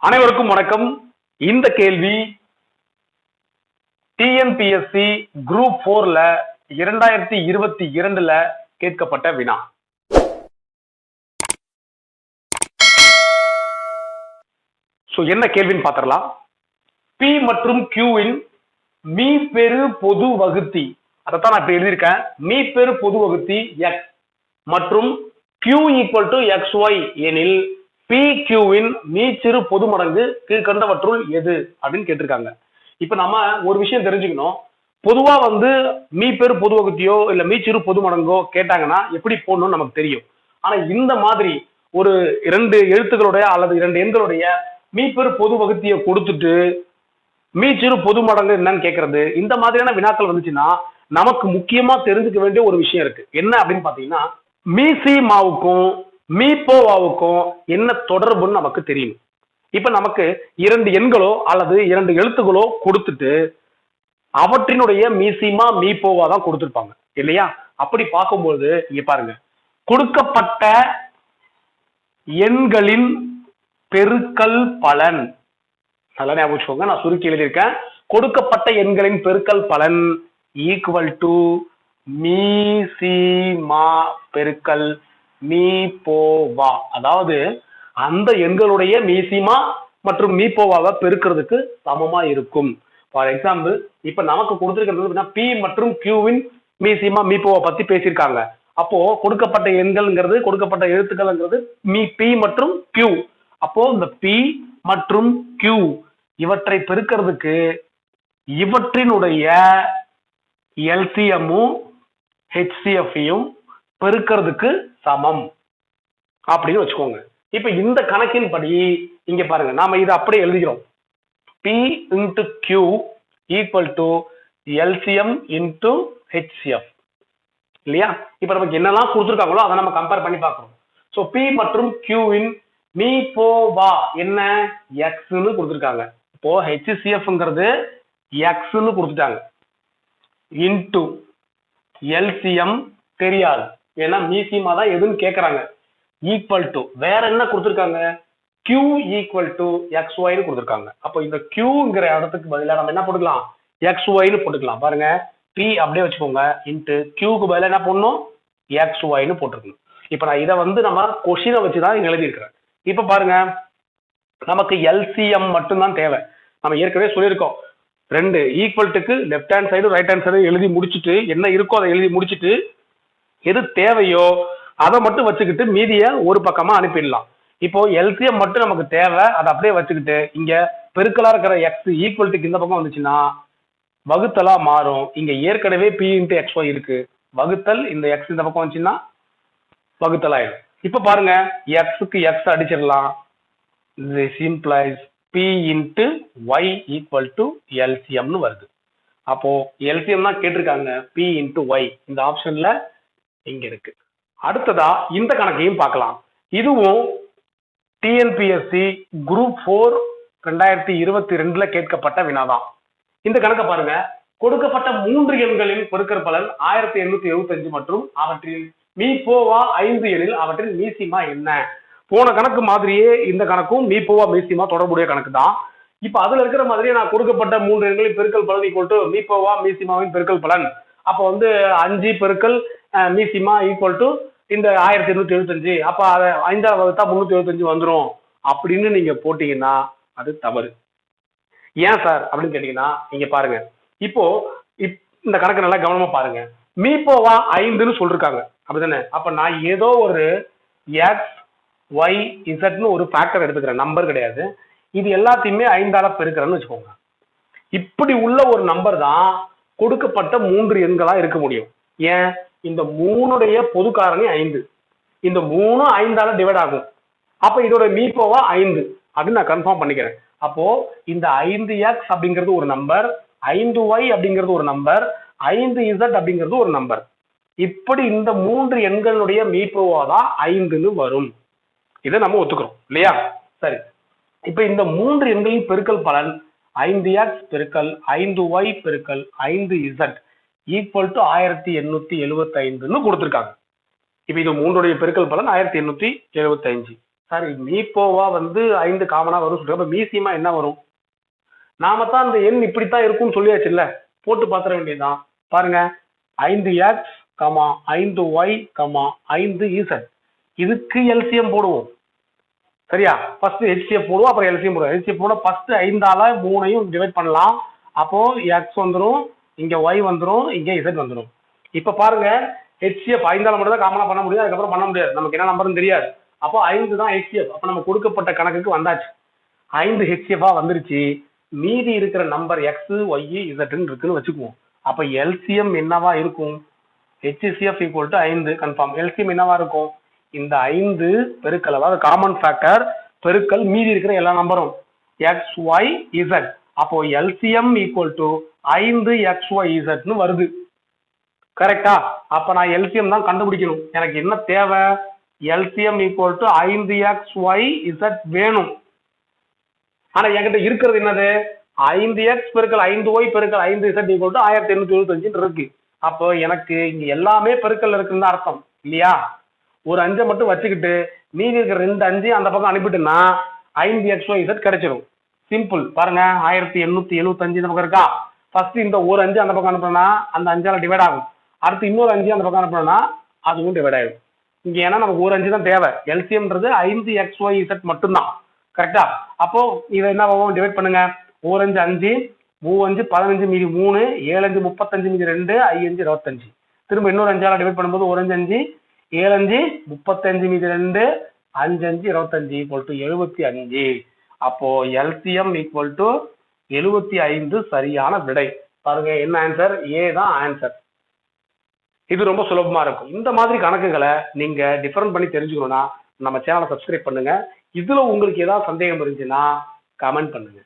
அனைவருக்கும் வணக்கம். இந்த கேள்வி டிஎன்பிஎஸ்சி குரூப் 4ல 2022ல கேட்கப்பட்ட வினா. என்ன கேள்வின்னு பாத்திரலாம். பி மற்றும் கியூவின் மீப்பெரு பொது வகுத்தி, அதைத்தான் நான் இப்ப எழுதியிருக்கேன். மீப்பெரு பொது வகுத்தி எக்ஸ் மற்றும் Q ஈக்குவல் டு XY எனில் PQவின் மீச்சிறு பொது மடங்கு கீழ்கண்டவற்றுள் எது அப்படின்னு கேட்டிருக்காங்க. இப்ப நம்ம ஒரு விஷயம் தெரிஞ்சுக்கணும். பொதுவா மீப்பெரு பொது வகுத்தியோ இல்ல மீச்சிறு பொது மடங்கோ கேட்டாங்கன்னா எப்படி போடணும்னு நமக்கு தெரியும். ஆனா இந்த மாதிரி ஒரு 2 எழுத்துக்களுடைய அல்லது 2 எண்களுடைய மீப்பெரு பொது வகுத்தியை கொடுத்துட்டு மீச்சிறு பொது மடங்கு என்னன்னு கேட்கறது, இந்த மாதிரியான வினாக்கள் வந்துச்சுன்னா நமக்கு முக்கியமா தெரிஞ்சுக்க வேண்டிய ஒரு விஷயம் இருக்கு. என்ன அப்படின்னு பாத்தீங்கன்னா, மீசிமாவுக்கும் மீப்போவாவுக்கும் என்ன தொடர்புன்னு நமக்கு தெரியும். இப்ப நமக்கு 2 எண்களோ அல்லது 2 எழுத்துக்களோ கொடுத்துட்டு அவற்றினுடைய மீசிமா மீப்போவா தான் கொடுத்திருப்பாங்க இல்லையா? அப்படி பார்க்கும்போது இங்க பாருங்க, கொடுக்கப்பட்ட எண்களின் பெருக்கல் பலன், நல்லா ஞாபகம் வச்சுக்கோங்க, நான் சுருக்கி எழுதியிருக்கேன். கொடுக்கப்பட்ட எண்களின் பெருக்கல் பலன் ஈக்குவல் டு மீசிமா பெருக்கல் மீப்போவா. அதாவது அந்த எண்களுடைய மீசிமா மற்றும் மீப்போவாவை பெருக்கிறதுக்கு சமமா இருக்கும். ஃபார் எக்ஸாம்பிள், இப்ப நமக்கு கொடுத்திருக்கிறது பி மற்றும் கியூவின் மீசிமா மீப்போவா பத்தி பேசியிருக்காங்க. அப்போ கொடுக்கப்பட்ட எண்கள்ங்கிறது, கொடுக்கப்பட்ட எழுத்துக்கள்ங்கிறது பி மற்றும் கியூ. அப்போ இந்த பி மற்றும் கியூ இவற்றை பெருக்கிறதுக்கு இவற்றினுடைய எல்சிஎம்மும் ஹெச்சிஎஃப்யும் பெருக்கிறதுக்கு சமம் அப்படின்னு வச்சுக்கோங்க. இப்ப இந்த கணக்கின் படி இங்க பாருங்க, நாம இதை அப்படியே எழுதிக்கிறோம். P into Q equal to LCM into HCF இல்லையா? இப்ப நமக்கு என்னெல்லாம் கொடுத்துருக்காங்களோ அதை நம்ம கம்பேர் பண்ணி பார்க்கணும். ஸோ P மற்றும் Qவின் மீப்போவா என்ன, எக்ஸ்ன்னு கொடுத்துருக்காங்க. இப்போ HCFங்கிறது எக்ஸ்ன்னு கொடுத்துட்டாங்க. இன்டு எல்சிஎம் தெரியாது, ஏன்னா மீசிமா தான் எதுன்னு கேட்கறாங்க. ஈக்குவல் டு வேற என்ன கொடுத்துருக்காங்க, Q ஈக்குவல் டு XYன்னு கொடுத்துருக்காங்க. அப்போ இந்த Qங்கிற இடத்துக்கு பதிலாக நம்ம என்ன போட்டுக்கலாம், XYன்னு போட்டுக்கலாம். பாருங்க, P அப்படியே வச்சுக்கோங்க. இன்ட்டு Qக்கு பதிலாக என்ன போடணும், XYன்னு போட்டுருக்கணும். இப்போ நான் இதை நம்ம கொஸ்டினை வச்சுதான் எழுதியிருக்கிறேன். இப்போ பாருங்க, நமக்கு எல்சிஎம் மட்டும்தான் தேவை. நம்ம ஏற்கனவே சொல்லியிருக்கோம், 2 ஈக்குவல்ட்டுக்கு left hand side right hand side எழுதி முடிச்சுட்டு என்ன இருக்கோ அதை எழுதி முடிச்சுட்டு எது தேவையோ அதை மட்டும் வச்சுக்கிட்டு மீதியை ஒரு பக்கமா அனுப்பிடலாம். இப்போ எல்சிஎம் மட்டும் நமக்கு தேவை, அதை அப்படியே வச்சுக்கிட்டு இங்க பெருக்கலா இருக்கிற எக்ஸ் ஈக்குவல்ட்டுக்கு இந்த பக்கம் வந்துச்சுன்னா வகுத்தலா மாறும். இங்க ஏற்கனவே பி இன்ட்டு XY இருக்கு, வகுத்தல் இந்த எக்ஸ் இந்த பக்கம் வந்துச்சுன்னா வகுத்தல் ஆயிடும். இப்ப பாருங்க, எக்ஸுக்கு எக்ஸ் அடிச்சிடலாம். this implies P into Y equal to LCMனு வருது. அப்போ LCM தான் கேட்டிருக்காங்க, P into Y இந்த ஆப்ஷன்ல இங்க இருக்கு. அடுத்ததா இந்த கணக்கையும் பார்க்கலாம். இதுவும் டிஎன்பிஎஸ்சி குரூப் 4 2022ல கேட்கப்பட்ட வினாதான். இந்த கணக்கை பாருங்க. கொடுக்கப்பட்ட 3 எண்களின் பெருக்கற் பலன் 1875 மற்றும் அவற்றில் மீப்போவா 5 எனில் அவற்றின் மீசிமா என்ன? போன கணக்கு மாதிரியே இந்த கணக்கும் மீப்போவா மீசிமா தொடர்புடைய கணக்கு தான். இப்ப அதுல இருக்கிற மாதிரியே நான் கொடுக்கப்பட்ட 3 எண்களின் பெருக்கல் பலன் ஈக்குவல் டு மீப்போவா மீசிமாவின் பெருக்கல் பலன். அப்போ 5 பெருக்கல் மீசிமா ஈக்குவல் டு இந்த 1875. அப்ப அதை 5ஆல் வகுத்தா 375 வந்துடும் அப்படின்னு நீங்க போட்டீங்கன்னா அது தவறு. ஏன் சார் அப்படின்னு கேட்டீங்கன்னா, இங்க பாருங்க, இப்போ இந்த கணக்கு நல்லா கவனமா பாருங்க. மீப்போவா 5ன்னு சொல்லிருக்காங்க அப்படிதானே? அப்ப நான் ஏதோ ஒரு எக்ஸ் ஒய் இசட்னு ஒரு ஃபேக்டர் எடுத்துக்கிறேன், நம்பர் கிடையாது. இது எல்லாத்தையுமே 5ஆல பெருக்கிறேன்னு வச்சுக்கோங்க. இப்படி உள்ள ஒரு நம்பர் தான் கொடுக்கப்பட்ட 3 எண்களா இருக்க முடியும். ஏன், இந்த 3உடைய பொது காரணி 5, இந்த 3 5ஆல டிவைட் ஆகும். அப்ப இதோட மீப்போவா 5 அப்படின்னு நான் கன்ஃபார்ம் பண்ணிக்கிறேன். அப்போ இந்த 5x அப்படிங்கிறது ஒரு நம்பர், 5y அப்படிங்கிறது ஒரு நம்பர், 5z அப்படிங்கிறது ஒரு நம்பர். இப்படி இந்த 3 எண்களுடைய மீப்போவா தான் 5ன்னு வரும். இதை நம்ம ஒத்துக்கிறோம் இல்லையா? சரி, இப்ப இந்த 3 எண்களின் பெருக்கல் பலன் 5x பெருக்கல் 5y பெருக்கல் 5z ஈக்குவல் டு 1875ன்னு கொடுத்துருக்காங்க. இப்ப இது 3உடைய பெருக்கல் பலன் 1875. சாரி மீப்போவா வந்து 5 காமனா வரும் சொல்றேன். அப்ப மீசியமா என்ன வரும்? நாம தான் அந்த எண் இப்படித்தான் இருக்கும்னு சொல்லியாச்சு இல்ல, போட்டு பாத்திர வேண்டியதுதான். பாருங்க 5x, 5y, 5z, இதுக்கு எல்சிஎம் போடுவோம். சரியா? ஃபர்ஸ்ட் HCF போடுவோம், அப்புறம் எல்சிஎம் போடுவோம். HCF போட ஃபர்ஸ்ட் 5ஆல 3ஐயும் டிவைட் பண்ணலாம். அப்போ x வந்துரும், இங்க y வந்துரும், இங்க z வந்துரும். இப்ப பாருங்க HCF 5ஆல மட்டும் தான் காமனா பண்ண முடியும், அதுக்கப்புறம் பண்ண முடியாது. நமக்கு என்ன நம்பர்னு தெரியாது. அப்போ 5 தான் HCF. அப்ப நம்ம கொடுக்கப்பட்ட கணக்குக்கு வந்தாச்சு. 5 HCF வந்துருச்சு. மீதி இருக்கிற நம்பர் x, y, z இருக்குன்னு வச்சுக்குவோம். அப்ப LCM என்னவா இருக்கும்? HCF equal to 5 confirm. LCM என்னவா இருக்கும்? இந்த 5 பெருக்கல், அதாவது காமன் ஃபேக்டர் பெருக்கல் மீதி இருக்கிற எல்லா நம்பரும் x, y, z. அப்போ LCM equal to 5 x, y, z ன்னு வருது. கரெக்டா? அப்ப நான் LCM தான் கண்டுபிடிக்கணும். எனக்கு என்ன தேவை? LCM equal to 5x, y, z வேணும். ஆனா என்கிட்ட இருக்கிறது என்னது? 5x பெருக்கல் 5y பெருக்கல் 5z ஈக்குவல் டு 1875 இருக்கு. அப்போ எனக்கு இங்க எல்லாமே பெருக்கல் இருக்குன்னு அர்த்தம் இல்லையா? ஒரு 5 மட்டும் வச்சுக்கிட்டு மீதி இருக்கிற 2 5 அந்த பக்கம் அனுப்பிட்டுன்னா 5xyz கிடைச்சிடும். சிம்பிள். பாருங்க 1875 இந்த பக்கம் இருக்கா? ஃபர்ஸ்ட் இந்த ஒரு 5 அந்த பக்கம் அனுப்புனா அந்த 5ஆல டிவைட் ஆகும். அடுத்து இன்னொரு 5 அந்த பக்கம் அனுப்புனா அதுவும் டிவைட் ஆகும். இங்க ஏன்னா நமக்கு ஒரு 5 தான் தேவை. எல்சிஎம்ன்றது 5xyz மட்டும்தான். கரெக்டா? அப்போ இதை என்ன டிவைட் பண்ணுங்க. ஒரு 5 5, 3 5 15 மீதி 3, 7 5 35 மீதி 2, 5 25. திரும்ப இன்னொரு 5ஆல டிவைட் பண்ணும்போது ஒரு 5 5, 7 5 35 மீதி 2, 5 5 25 ஈக்குவல் டு 75. அப்போ எல்சிஎம் ஈக்குவல் டு 75 சரியான விடை. பாருங்க என்ன ஆன்சர்? ஏ தான் ஆன்சர். இது ரொம்ப சுலபமா இருக்கும். இந்த மாதிரி கணக்குகளை நீங்க டிஃபரெண்ட் பண்ணி தெரிஞ்சுக்கணும்னா நம்ம சேனலை சப்ஸ்கிரைப் பண்ணுங்க. இதுல உங்களுக்கு ஏதாவது சந்தேகம் இருந்துச்சுன்னா கமெண்ட் பண்ணுங்க.